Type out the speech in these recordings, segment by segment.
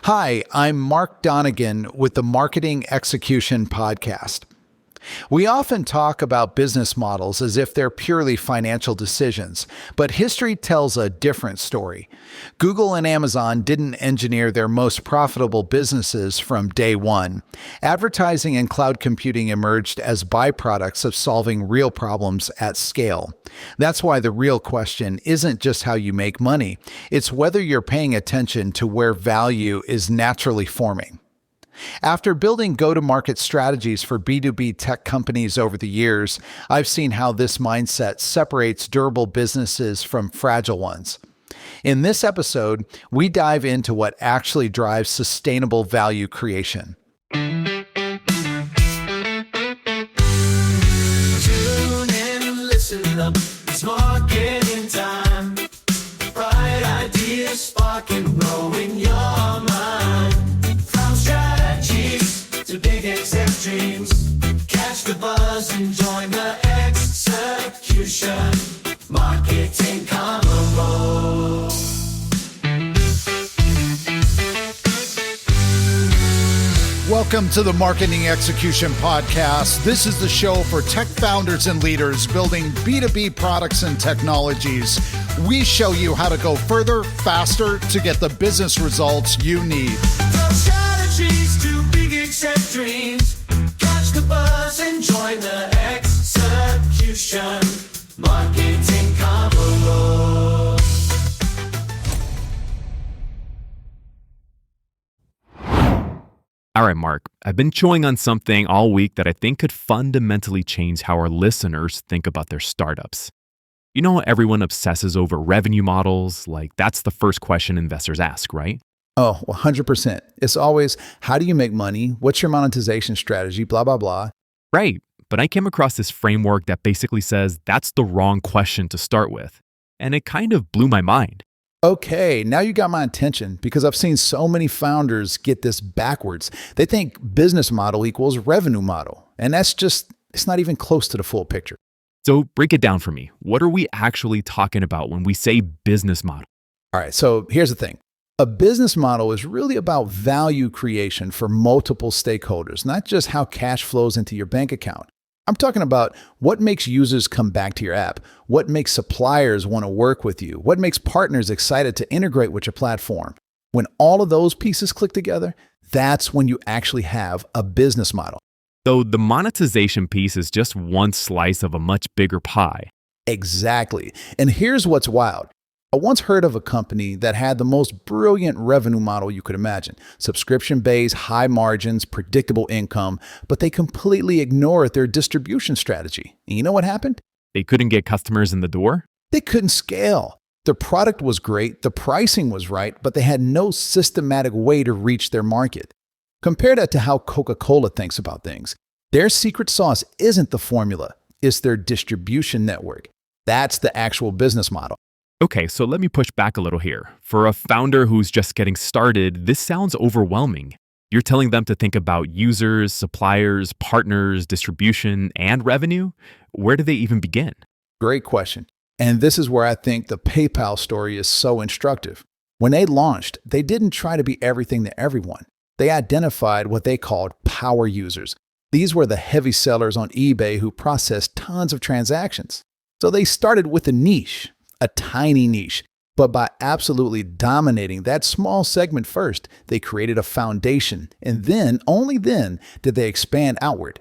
Hi, I'm Mark Donegan with the Marketing Execution Podcast. We often talk about business models as if they're purely financial decisions, but history tells a different story. Google and Amazon didn't engineer their most profitable businesses from day one. Advertising and cloud computing emerged as byproducts of solving real problems at scale. That's why the real question isn't just how you make money, it's whether you're paying attention to where value is naturally forming. After building go-to-market strategies for B2B tech companies over the years, I've seen how this mindset separates durable businesses from fragile ones. In this episode, we dive into what actually drives sustainable value creation. Tune in, listen up, it's marketing time. Bright ideas sparking, growing your mind. From strategies to big exec dreams, catch the buzz and join the execution. Marketing Convo. Welcome to the Marketing Execution Podcast. This is the show for tech founders and leaders building B2B products and technologies. We show you how to go further, faster to get the business results you need. From strategies to big exec dreams, catch the buzz and join the execution. Marketing Convo. All right, Mark, I've been chewing on something all week that I think could fundamentally change how our listeners think about their startups. You know, everyone obsesses over revenue models, like that's the first question investors ask, right? Oh, 100%. It's always, how do you make money? What's your monetization strategy? Blah, blah, blah. Right, but I came across this framework that basically says that's the wrong question to start with, and it kind of blew my mind. Okay, now you got my attention because I've seen so many founders get this backwards. They think business model equals revenue model, and it's not even close to the full picture. So break it down for me. What are we actually talking about when we say business model? All right, so here's the thing. A business model is really about value creation for multiple stakeholders, not just how cash flows into your bank account. I'm talking about what makes users come back to your app, what makes suppliers want to work with you, what makes partners excited to integrate with your platform. When all of those pieces click together, that's when you actually have a business model. So the monetization piece is just one slice of a much bigger pie. Exactly. And here's what's wild. I once heard of a company that had the most brilliant revenue model you could imagine. Subscription-based, high margins, predictable income, but they completely ignored their distribution strategy. And you know what happened? They couldn't get customers in the door? They couldn't scale. The product was great, the pricing was right, but they had no systematic way to reach their market. Compare that to how Coca-Cola thinks about things. Their secret sauce isn't the formula, it's their distribution network. That's the actual business model. Okay, so let me push back a little here. For a founder who's just getting started, this sounds overwhelming. You're telling them to think about users, suppliers, partners, distribution, and revenue? Where do they even begin? Great question. And this is where I think the PayPal story is so instructive. When they launched, they didn't try to be everything to everyone. They identified what they called power users. These were the heavy sellers on eBay who processed tons of transactions. So they started with a niche. A tiny niche, but by absolutely dominating that small segment first, they created a foundation, and then, only then, did they expand outward.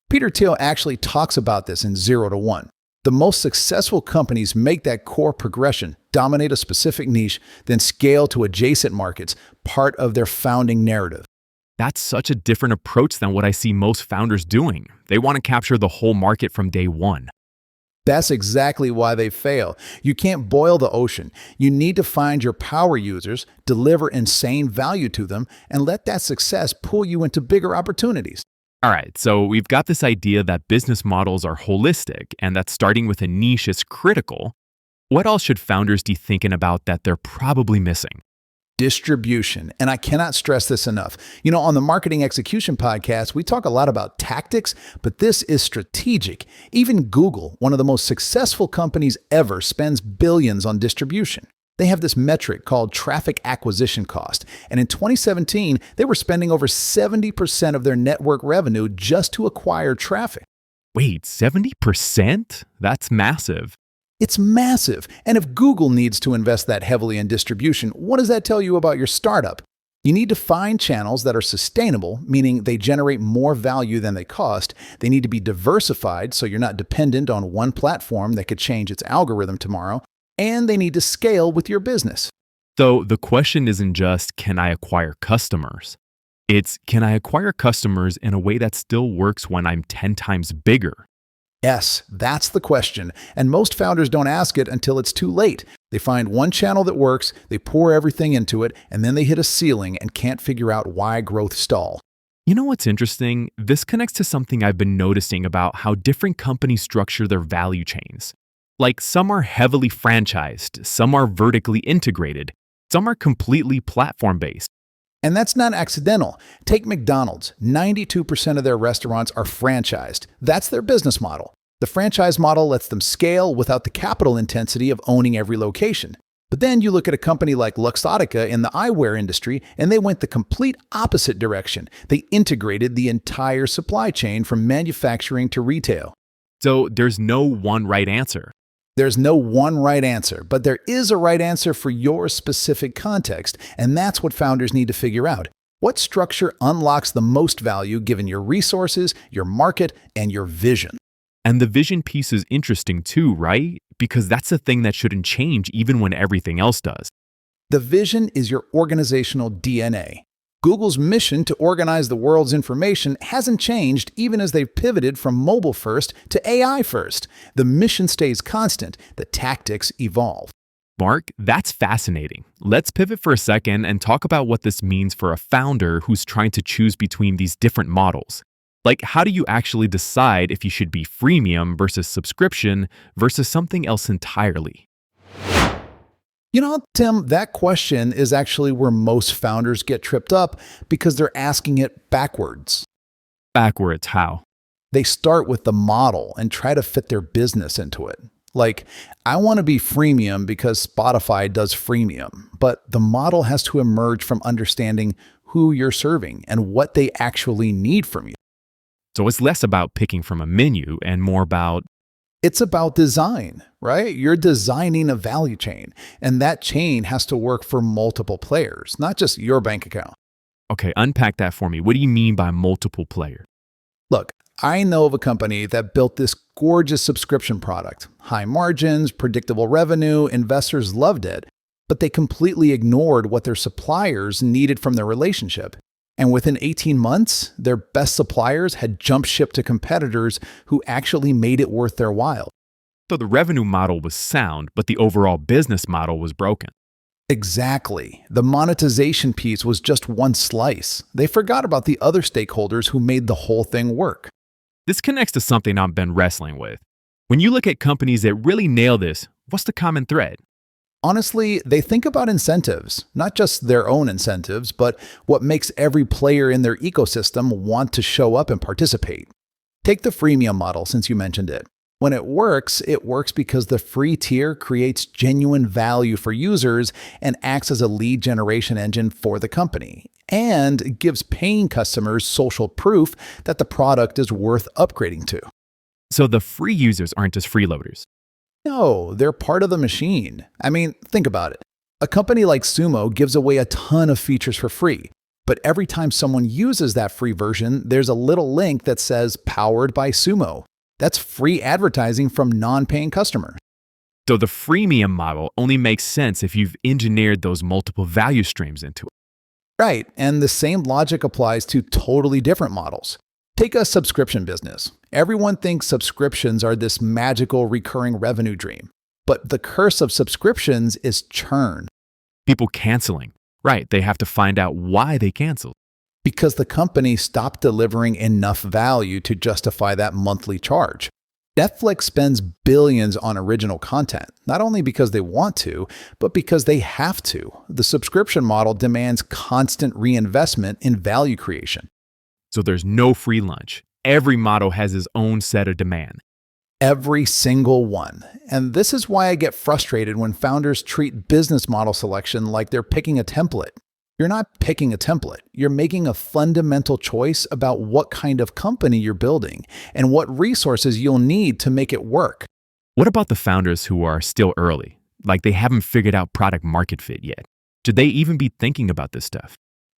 Peter Thiel actually talks about this in 0 to 1. The most successful companies make that core progression, dominate a specific niche, then scale to adjacent markets, part of their founding narrative. That's such a different approach than what I see most founders doing. They want to capture the whole market from day one. That's exactly why they fail. You can't boil the ocean. You need to find your power users, deliver insane value to them, and let that success pull you into bigger opportunities. All right, so we've got this idea that business models are holistic and that starting with a niche is critical. What else should founders be thinking about that they're probably missing? Distribution. And I cannot stress this enough. You know, on the Marketing Execution Podcast, we talk a lot about tactics, but this is strategic. Even Google, one of the most successful companies ever, spends billions on distribution. They have this metric called traffic acquisition cost, and in 2017, they were spending over 70% of their network revenue just to acquire traffic. Wait, 70%? That's massive. It's massive, and if Google needs to invest that heavily in distribution, what does that tell you about your startup? You need to find channels that are sustainable, meaning they generate more value than they cost. They need to be diversified so you're not dependent on one platform that could change its algorithm tomorrow. And they need to scale with your business. So the question isn't just, can I acquire customers? It's, can I acquire customers in a way that still works when I'm 10 times bigger? Yes, that's the question. And most founders don't ask it until it's too late. They find one channel that works, they pour everything into it, and then they hit a ceiling and can't figure out why growth stalled. You know what's interesting? This connects to something I've been noticing about how different companies structure their value chains. Like, some are heavily franchised, some are vertically integrated, some are completely platform-based. And that's not accidental. Take McDonald's. 92% of their restaurants are franchised. That's their business model. The franchise model lets them scale without the capital intensity of owning every location. But then you look at a company like Luxottica in the eyewear industry, and they went the complete opposite direction. They integrated the entire supply chain from manufacturing to retail. So there's no one right answer. There's no one right answer, but there is a right answer for your specific context, and that's what founders need to figure out. What structure unlocks the most value given your resources, your market, and your vision? And the vision piece is interesting too, right? Because that's the thing that shouldn't change even when everything else does. The vision is your organizational DNA. Google's mission to organize the world's information hasn't changed even as they've pivoted from mobile first to AI first. The mission stays constant, the tactics evolve. Mark, that's fascinating. Let's pivot for a second and talk about what this means for a founder who's trying to choose between these different models. Like, how do you actually decide if you should be freemium versus subscription versus something else entirely? You know, Tim, that question is actually where most founders get tripped up because they're asking it backwards. Backwards, how? They start with the model and try to fit their business into it. Like, I want to be freemium because Spotify does freemium, but the model has to emerge from understanding who you're serving and what they actually need from you. So it's less about picking from a menu and more about... It's about design, right? You're designing a value chain, and that chain has to work for multiple players, not just your bank account. Okay, unpack that for me. What do you mean by multiple player? Look, I know of a company that built this gorgeous subscription product. High margins, predictable revenue, investors loved it, but they completely ignored what their suppliers needed from their relationship. And within 18 months, their best suppliers had jumped ship to competitors who actually made it worth their while. So the revenue model was sound, but the overall business model was broken. Exactly. The monetization piece was just one slice. They forgot about the other stakeholders who made the whole thing work. This connects to something I've been wrestling with. When you look at companies that really nail this, what's the common thread? Honestly, they think about incentives, not just their own incentives, but what makes every player in their ecosystem want to show up and participate. Take the freemium model since you mentioned it. When it works because the free tier creates genuine value for users and acts as a lead generation engine for the company, and gives paying customers social proof that the product is worth upgrading to. So the free users aren't just freeloaders. No, they're part of the machine. I mean, think about it. A company like Sumo gives away a ton of features for free, but every time someone uses that free version, there's a little link that says "Powered by Sumo." That's free advertising from non-paying customers. So the freemium model only makes sense if you've engineered those multiple value streams into it. Right, and the same logic applies to totally different models. Take a subscription business. Everyone thinks subscriptions are this magical recurring revenue dream. But the curse of subscriptions is churn. People canceling. Right, they have to find out why they canceled. Because the company stopped delivering enough value to justify that monthly charge. Netflix spends billions on original content, not only because they want to, but because they have to. The subscription model demands constant reinvestment in value creation. So there's no free lunch. Every model has its own set of demand. Every single one. And this is why I get frustrated when founders treat business model selection like they're picking a template. You're not picking a template. You're making a fundamental choice about what kind of company you're building and what resources you'll need to make it work. What about the founders who are still early? Like they haven't figured out product market fit yet. Should they even be thinking about this stuff?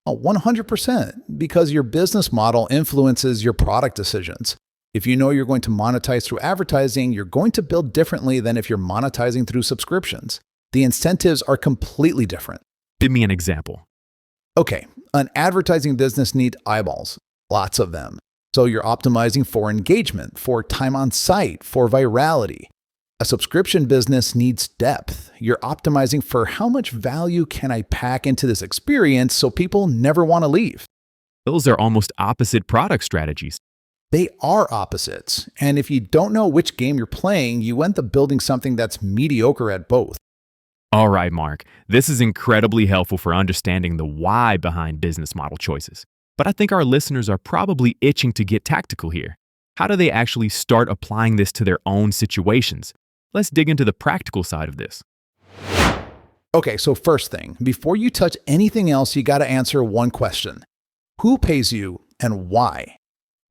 Oh, 100%, because your business model influences your product decisions. If you know you're going to monetize through advertising, you're going to build differently than if you're monetizing through subscriptions. The incentives are completely different. Give me an example. Okay, an advertising business needs eyeballs, lots of them. So you're optimizing for engagement, for time on site, for virality. A subscription business needs depth. You're optimizing for how much value can I pack into this experience so people never want to leave. Those are almost opposite product strategies. They are opposites. And if you don't know which game you're playing, you end up building something that's mediocre at both. All right, Mark, this is incredibly helpful for understanding the why behind business model choices. But I think our listeners are probably itching to get tactical here. How do they actually start applying this to their own situations? Let's dig into the practical side of this. Okay, so first thing, before you touch anything else, you got to answer one question. Who pays you and why?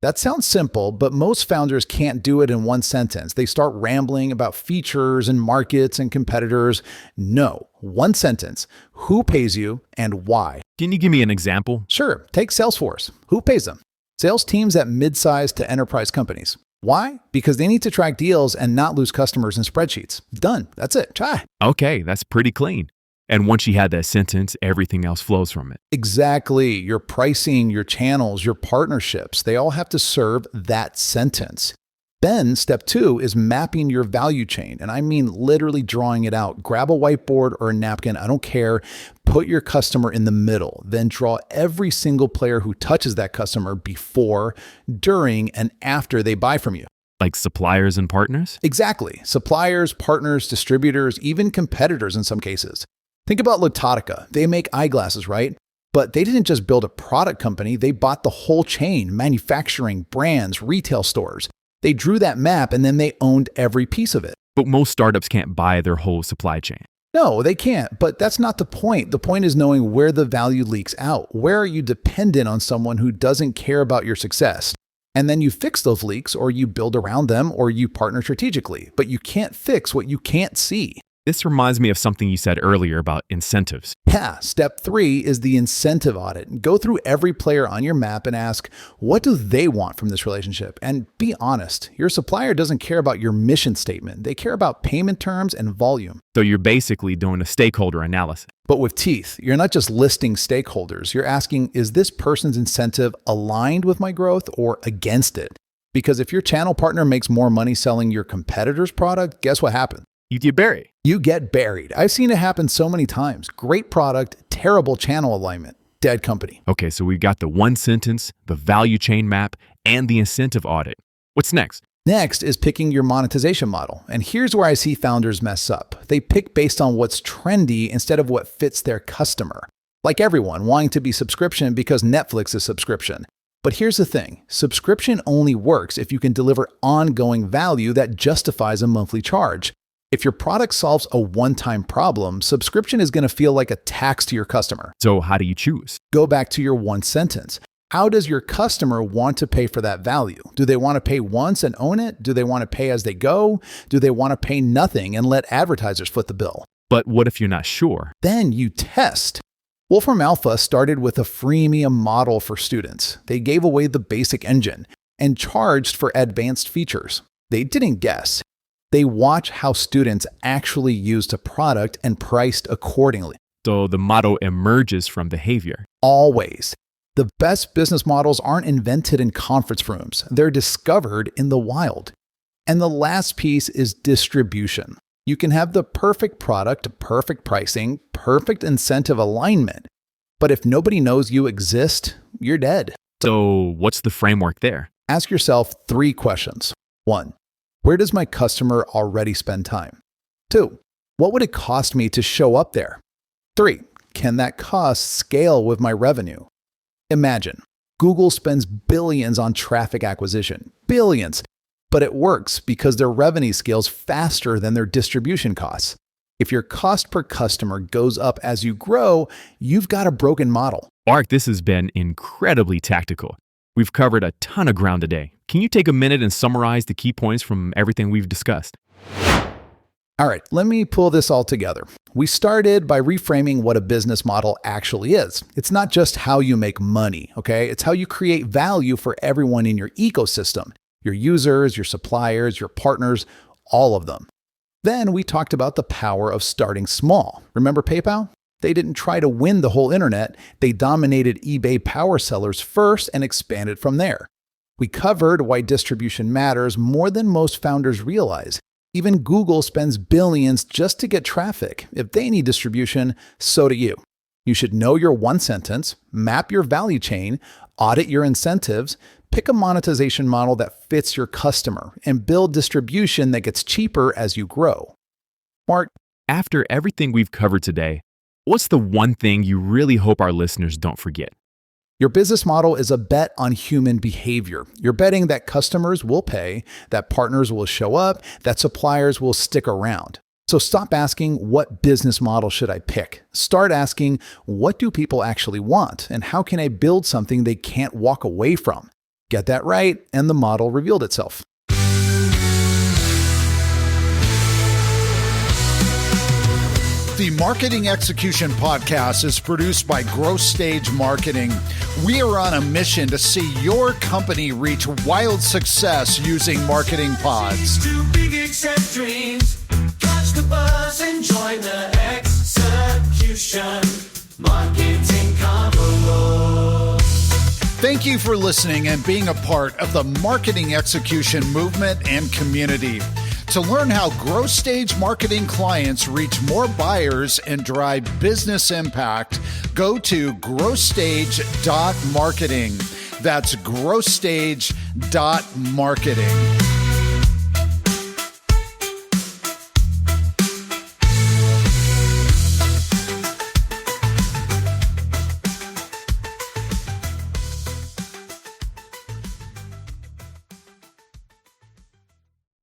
That sounds simple, but most founders can't do it in one sentence. They start rambling about features and markets and competitors. No, one sentence. Who pays you and why? Can you give me an example? Sure, take Salesforce. Who pays them? Sales teams at mid-sized to enterprise companies. Why? Because they need to track deals and not lose customers in spreadsheets. Done. That's it. Try. Okay, that's pretty clean. And once you had that sentence, everything else flows from it. Exactly. Your pricing, your channels, your partnerships, they all have to serve that sentence. Then step 2 is mapping your value chain. And I mean literally drawing it out. Grab a whiteboard or a napkin, I don't care. Put your customer in the middle. Then draw every single player who touches that customer before, during, and after they buy from you. Like suppliers and partners? Exactly. Suppliers, partners, distributors, even competitors in some cases. Think about Luxottica. They make eyeglasses, right? But they didn't just build a product company. They bought the whole chain, manufacturing, brands, retail stores. They drew that map and then they owned every piece of it. But most startups can't buy their whole supply chain. No, they can't. But that's not the point. The point is knowing where the value leaks out. Where are you dependent on someone who doesn't care about your success? And then you fix those leaks, or you build around them, or you partner strategically. But you can't fix what you can't see. This reminds me of something you said earlier about incentives. Yeah, step 3 is the incentive audit. Go through every player on your map and ask, what do they want from this relationship? And be honest, your supplier doesn't care about your mission statement. They care about payment terms and volume. So you're basically doing a stakeholder analysis. But with teeth, you're not just listing stakeholders. You're asking, is this person's incentive aligned with my growth or against it? Because if your channel partner makes more money selling your competitor's product, guess what happens? You get buried. You get buried. I've seen it happen so many times. Great product, terrible channel alignment, dead company. Okay, so we've got the one sentence, the value chain map, and the incentive audit. What's next? Next is picking your monetization model. And here's where I see founders mess up. They pick based on what's trendy instead of what fits their customer. Like everyone, wanting to be subscription because Netflix is subscription. But here's the thing. Subscription only works if you can deliver ongoing value that justifies a monthly charge. If your product solves a one-time problem, subscription is going to feel like a tax to your customer. So how do you choose? Go back to your one sentence. How does your customer want to pay for that value? Do they want to pay once and own it? Do they want to pay as they go? Do they want to pay nothing and let advertisers foot the bill? But what if you're not sure? Then you test. Wolfram Alpha started with a freemium model for students. They gave away the basic engine and charged for advanced features. They didn't guess. They watch how students actually used a product and priced accordingly. So the model emerges from behavior. Always. The best business models aren't invented in conference rooms. They're discovered in the wild. And the last piece is distribution. You can have the perfect product, perfect pricing, perfect incentive alignment. But if nobody knows you exist, you're dead. So what's the framework there? Ask yourself 3 questions. 1. Where does my customer already spend time? 2. What would it cost me to show up there? 3. Can that cost scale with my revenue? Imagine, Google spends billions on traffic acquisition. Billions. But it works because their revenue scales faster than their distribution costs. If your cost per customer goes up as you grow, you've got a broken model. Mark, this has been incredibly tactical. We've covered a ton of ground today. Can you take a minute and summarize the key points from everything we've discussed? All right, let me pull this all together. We started by reframing what a business model actually is. It's not just how you make money, okay? It's how you create value for everyone in your ecosystem, your users, your suppliers, your partners, all of them. Then we talked about the power of starting small. Remember PayPal? They didn't try to win the whole internet. They dominated eBay power sellers first and expanded from there. We covered why distribution matters more than most founders realize. Even Google spends billions just to get traffic. If they need distribution, so do you. You should know your one sentence, map your value chain, audit your incentives, pick a monetization model that fits your customer, and build distribution that gets cheaper as you grow. Mark, After everything we've covered today, what's the one thing you really hope our listeners don't forget? your business model is a bet on human behavior. You're betting that customers will pay, that partners will show up, that suppliers will stick around. So stop asking, what business model should I pick? Start asking, what do people actually want? And how can I build something they can't walk away from? Get that right, and the model revealed itself. The Marketing Execution Podcast is produced by Growth Stage Marketing. We are on a mission to see your company reach wild success using marketing pods. Too big, accept dreams. Catch the buzz and join the execution. Marketing Convo. Thank you for listening and being a part of the marketing execution movement and community. To learn how growth stage marketing clients reach more buyers and drive business impact, go to growthstage.marketing. That's growthstage.marketing.